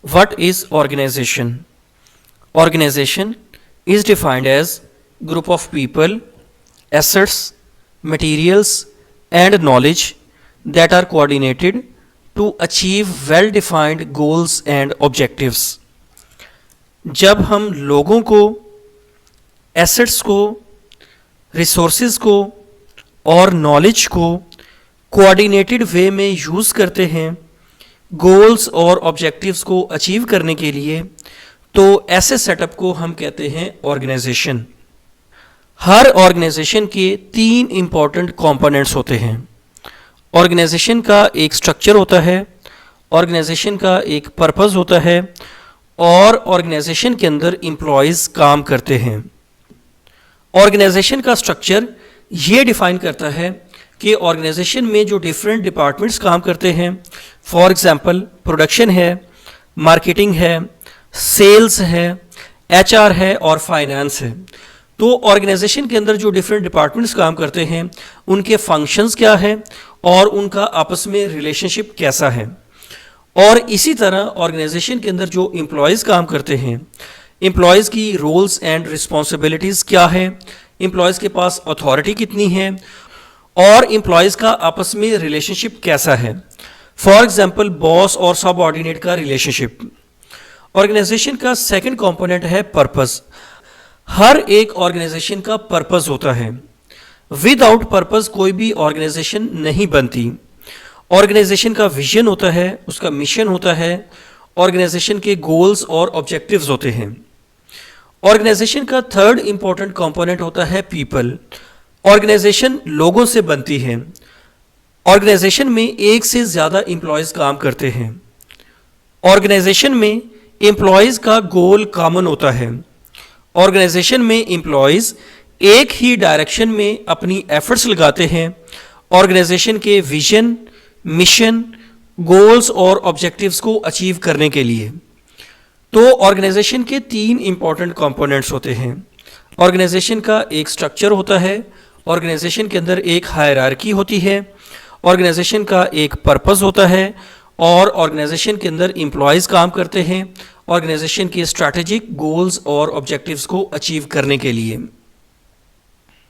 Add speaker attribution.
Speaker 1: What is organization? Organization is defined as group of people, assets, materials and knowledge that are coordinated to achieve well defined goals and objectives. जब हम लोगों को, assets को, resources को और knowledge को coordinated वे में use करते हैं गोल्स और ऑब्जेक्टिव्स को अचीव करने के लिए, तो ऐसे सेटअप को हम कहते हैं ऑर्गेनाइजेशन। हर ऑर्गेनाइजेशन के 3 इंपॉर्टेंट कंपोनेंट्स होते हैं। ऑर्गेनाइजेशन का एक स्ट्रक्चर होता है, ऑर्गेनाइजेशन का एक पर्पस होता है और ऑर्गेनाइजेशन के अंदर एम्प्लॉयज़ काम करते हैं। ऑर्गेनाइजेशन का स्ट्रक्चर ये डिफाइन करता है कि ऑर्गेनाइजेशन में जो डिफरेंट डिपार्टमेंट्स काम करते हैं, फॉर एग्जांपल प्रोडक्शन है, मार्केटिंग है, सेल्स है, एचआर है और फाइनेंस है। तो ऑर्गेनाइजेशन के अंदर जो डिफरेंट डिपार्टमेंट्स काम करते हैं उनके फंक्शंस क्या है और उनका आपस में रिलेशनशिप कैसा है। और इसी तरह ऑर्गेनाइजेशन के अंदर जो एम्प्लॉयज़ काम करते हैं, एम्प्लॉयज़ की रोल्स एंड रिस्पॉन्सिबिलिटीज़ क्या है, एम्प्लॉयज़ के पास अथॉरिटी कितनी है और एम्प्लॉयज़ का आपस में रिलेशनशिप कैसा है। फॉर एग्जांपल बॉस और सबऑर्डिनेट का रिलेशनशिप। ऑर्गेनाइजेशन का सेकंड कंपोनेंट है पर्पस। हर एक ऑर्गेनाइजेशन का पर्पस होता है। विदाउट पर्पस कोई भी ऑर्गेनाइजेशन नहीं बनती। ऑर्गेनाइजेशन का विजन होता है, उसका मिशन होता है, ऑर्गेनाइजेशन के गोल्स और ऑब्जेक्टिव्स होते हैं। ऑर्गेनाइजेशन का थर्ड इंपॉर्टेंट कंपोनेंट होता है पीपल। ऑर्गेनाइजेशन लोगों से बनती है। ऑर्गेनाइजेशन में एक से ज़्यादा एम्प्लॉयज़ काम करते हैं। ऑर्गेनाइजेशन में एम्प्लॉयज़ का गोल कॉमन होता है। ऑर्गेनाइजेशन में एम्प्लॉयज़ एक ही डायरेक्शन में अपनी एफर्ट्स लगाते हैं ऑर्गेनाइजेशन के विजन, मिशन, गोल्स और ऑब्जेक्टिव्स को अचीव करने के लिए। तो ऑर्गेनाइजेशन के 3 इंपॉर्टेंट कंपोनेंट्स होते हैं। ऑर्गेनाइजेशन का एक स्ट्रक्चर होता है, ऑर्गेनाइजेशन के अंदर एक हायरार्की होती है, ऑर्गेनाइजेशन का एक पर्पस होता है और ऑर्गेनाइजेशन के अंदर एम्प्लॉयज़ काम करते हैं ऑर्गेनाइजेशन के स्ट्रैटेजिक गोल्स और ऑब्जेक्टिव्स को अचीव करने के लिए।